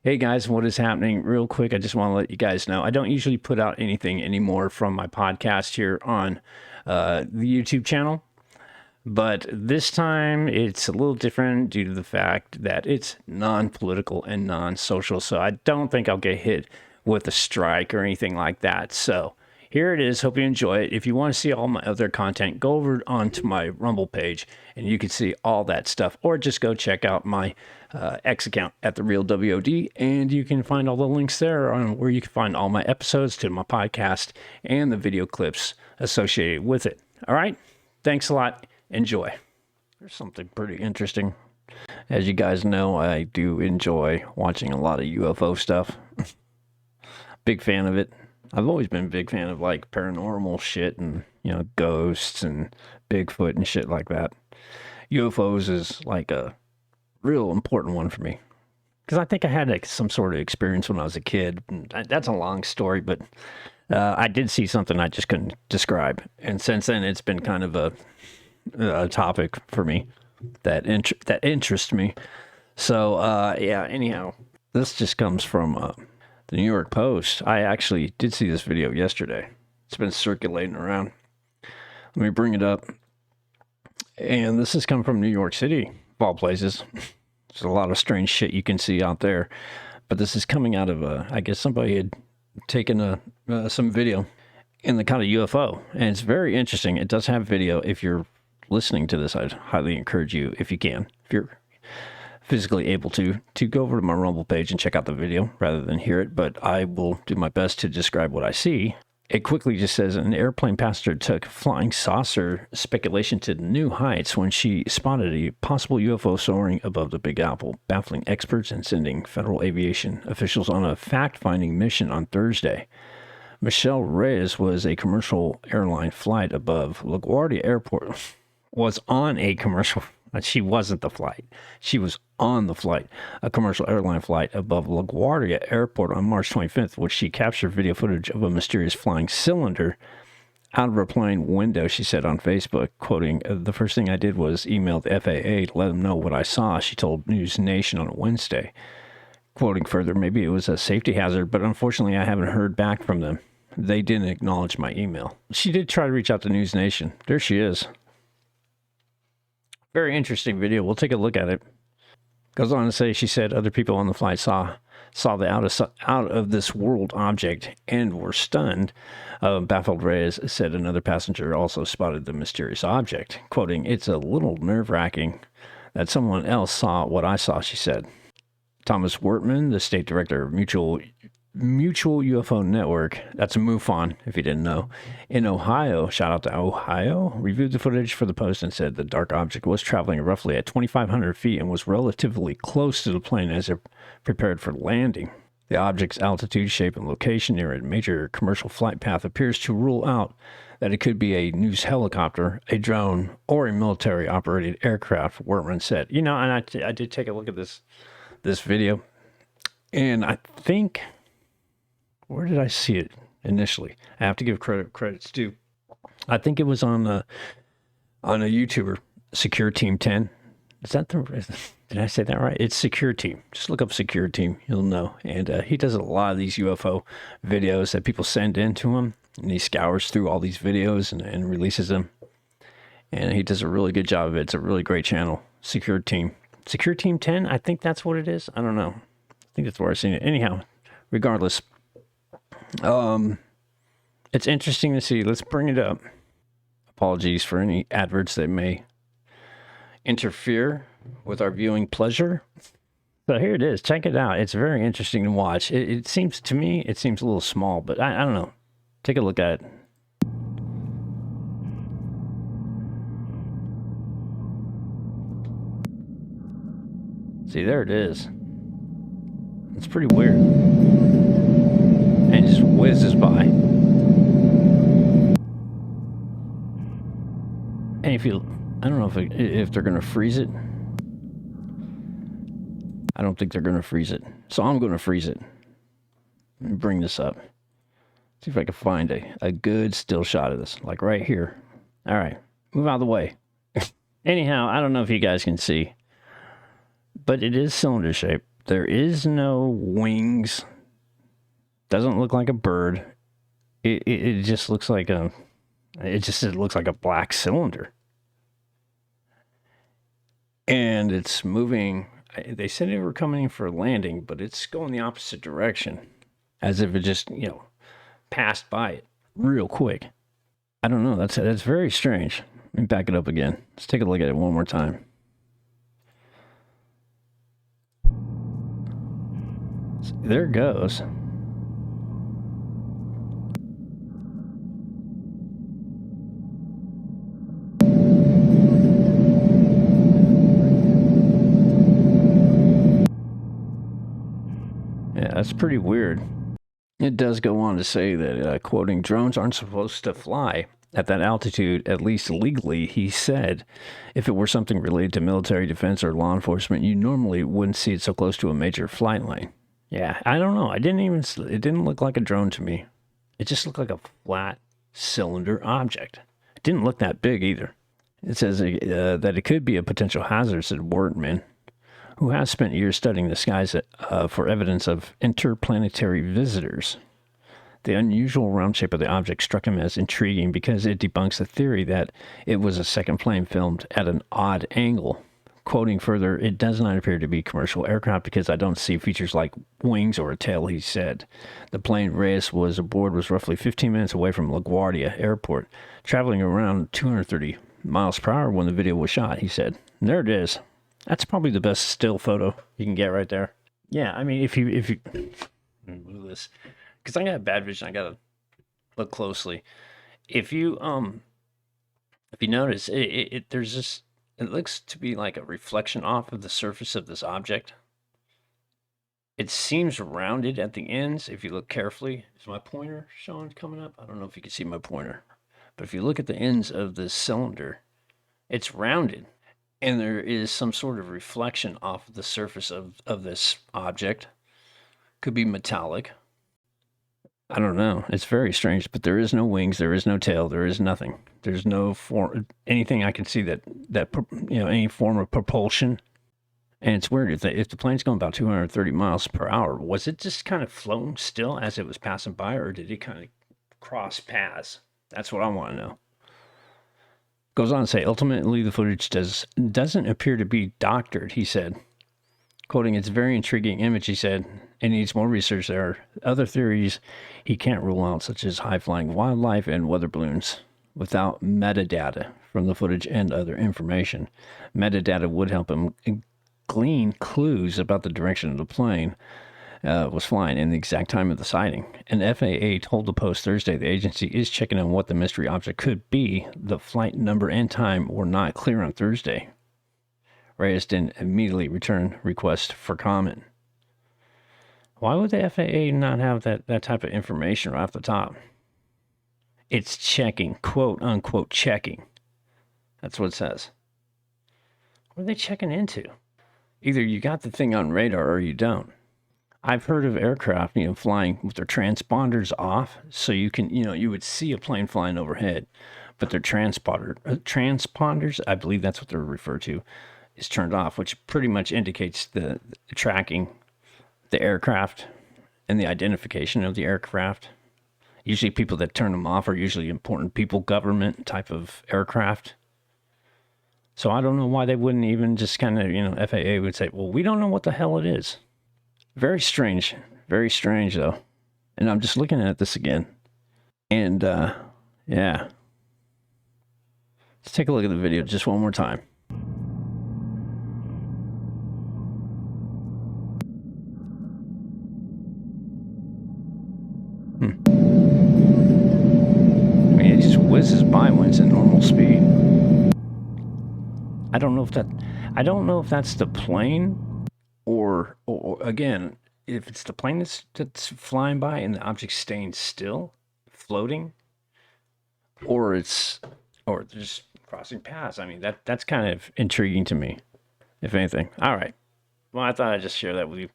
Hey guys, what is happening? Real quick, I just want to let you guys know I don't usually put out anything anymore from my podcast here on the YouTube channel, but this time it's a little different due to the fact that it's non-political and non-social. So I don't think I'll get hit with a strike or anything like that. So here it is. Hope you enjoy it. If you want to see all my other content, go over onto my Rumble page and you can see all that stuff, or just go check out my X account at the Real WOD, and you can find all the links there on where you can find all my episodes to my podcast and the video clips associated with it. All right. Thanks a lot. Enjoy. There's something pretty interesting. As you guys know, I do enjoy watching a lot of UFO stuff. Big fan of it. I've always been a big fan of like paranormal shit and, ghosts and Bigfoot and shit like that. UFOs is like a real important one for me. Because I think I had like some sort of experience when I was a kid. That's a long story, but I did see something I just couldn't describe. And since then, it's been kind of a topic for me that interests me. So, yeah, anyhow, this just comes from the New York Post. I actually did see this video yesterday. It's been circulating around. Let me bring it up. And this has come from New York City, of all places. There's a lot of strange shit you can see out there. But this is coming out of, I guess somebody had taken some video in the kind of UFO. And it's very interesting. It does have video. If you're listening to this, I'd highly encourage you, if you can, if you're physically able to go over to my Rumble page and check out the video rather than hear it. But I will do my best to describe what I see. It quickly just says an airplane passenger took flying saucer speculation to new heights when she spotted a possible UFO soaring above the Big Apple, baffling experts and sending federal aviation officials on a fact-finding mission on Thursday. Michelle Reyes was a commercial airline flight above LaGuardia Airport. Was on a commercial. She wasn't the flight. She was on the flight, a commercial airline flight above LaGuardia Airport on March 25th, which she captured video footage of a mysterious flying cylinder out of her plane window, she said on Facebook, quoting, "The first thing I did was email the FAA to let them know what I saw," she told News Nation on Wednesday. Quoting further, "Maybe it was a safety hazard, but unfortunately I haven't heard back from them. They didn't acknowledge my email." She did try to reach out to News Nation. There she is. Very interesting video. We'll take a look at it. Goes on to say, she said other people on the flight saw the out of this world object and were stunned. Baffled Reyes said another passenger also spotted the mysterious object. Quoting, "It's a little nerve-wracking that someone else saw what I saw," she said. Thomas Wertman, the state director of Mutual UFO Network, that's MUFON, if you didn't know, in Ohio, shout out to Ohio, reviewed the footage for the Post and said the dark object was traveling roughly at 2,500 feet and was relatively close to the plane as it prepared for landing. The object's altitude, shape, and location near a major commercial flight path appears to rule out that it could be a news helicopter, a drone, or a military-operated aircraft, Wertman said. And I did take a look at this video, and I think... Where did I see it initially? I have to give credits due. I think it was on a YouTuber, Secure Team 10. Is that did I say that right? It's Secure Team. Just look up Secure Team. You'll know. And he does a lot of these UFO videos that people send in to him. And he scours through all these videos and releases them. And he does a really good job of it. It's a really great channel. Secure Team. Secure Team 10? I think that's what it is. I don't know. I think that's where I've seen it. Anyhow, regardless... it's interesting to see. Let's bring it up. Apologies for any adverts that may interfere with our viewing pleasure. So here it is. Check it out. It's very interesting to watch. It seems to me, it seems a little small, but I don't know. Take a look at it. See, there it is. It's pretty weird. And just whizzes by. And if you, I don't know if they're going to freeze it. I don't think they're going to freeze it. So I'm going to freeze it. Let me bring this up. See if I can find a good still shot of this. Like right here. All right. Move out of the way. Anyhow, I don't know if you guys can see. But it is cylinder shaped. There is no wings. Doesn't look like a bird. It just looks like it looks like a black cylinder. And it's moving. They said they were coming in for a landing, but it's going the opposite direction, as if it just, passed by it real quick. I don't know. That's very strange. Let me back it up again. Let's take a look at it one more time. There it goes. Yeah, that's pretty weird. It does go on to say that, quoting, drones aren't supposed to fly at that altitude, at least legally, he said. If it were something related to military defense or law enforcement, you normally wouldn't see it so close to a major flight lane. Yeah, I don't know. It didn't look like a drone to me. It just looked like a flat cylinder object. It didn't look that big either. It says that it could be a potential hazard, said Wortman, who has spent years studying the skies for evidence of interplanetary visitors. The unusual round shape of the object struck him as intriguing because it debunks the theory that it was a second plane filmed at an odd angle. Quoting further, it does not appear to be commercial aircraft because I don't see features like wings or a tail, he said. The plane Reyes was aboard was roughly 15 minutes away from LaGuardia Airport, traveling around 230 miles per hour when the video was shot, he said. And there it is. That's probably the best still photo you can get right there. Yeah, I mean, if you move this, because I got bad vision, I gotta look closely. If you notice, there's this. It looks to be like a reflection off of the surface of this object. It seems rounded at the ends. If you look carefully, is my pointer showing coming up? I don't know if you can see my pointer, but if you look at the ends of this cylinder, it's rounded. And there is some sort of reflection off of the surface of this object. Could be metallic. I don't know. It's very strange, but there is no wings, there is no tail, there is nothing. There's no anything I can see that any form of propulsion. And it's weird if the plane's going about 230 miles per hour, was it just kind of floating still as it was passing by, or did it kind of cross paths? That's what I want to know. Goes on to say, ultimately, the footage doesn't appear to be doctored, he said. Quoting, it's a very intriguing image, he said. It needs more research. There are other theories he can't rule out, such as high-flying wildlife and weather balloons, without metadata from the footage and other information. Metadata would help him glean clues about the direction of the plane was flying and the exact time of the sighting. And FAA told the Post Thursday the agency is checking on what the mystery object could be. The flight number and time were not clear on Thursday. Reyes didn't immediately return request for comment. Why would the FAA not have that type of information right off the top? It's checking, quote unquote checking. That's what it says. What are they checking into? Either you got the thing on radar or you don't. I've heard of aircraft, flying with their transponders off, so you can, you would see a plane flying overhead, but their transponders, I believe that's what they're referred to, is turned off, which pretty much indicates the tracking the aircraft and the identification of the aircraft. Usually people that turn them off are usually important people, government type of aircraft. So I don't know why they wouldn't even just kind of, FAA would say, well, we don't know what the hell it is. Very strange though. And I'm just looking at this again. And yeah. Let's take a look at the video just one more time. I mean, it just whizzes by when it's at normal speed. I don't know if that's the plane or again, if it's the plane that's flying by and the object's staying still, floating, or they're just crossing paths. I mean, that's kind of intriguing to me, if anything. All right. Well, I thought I'd just share that with you.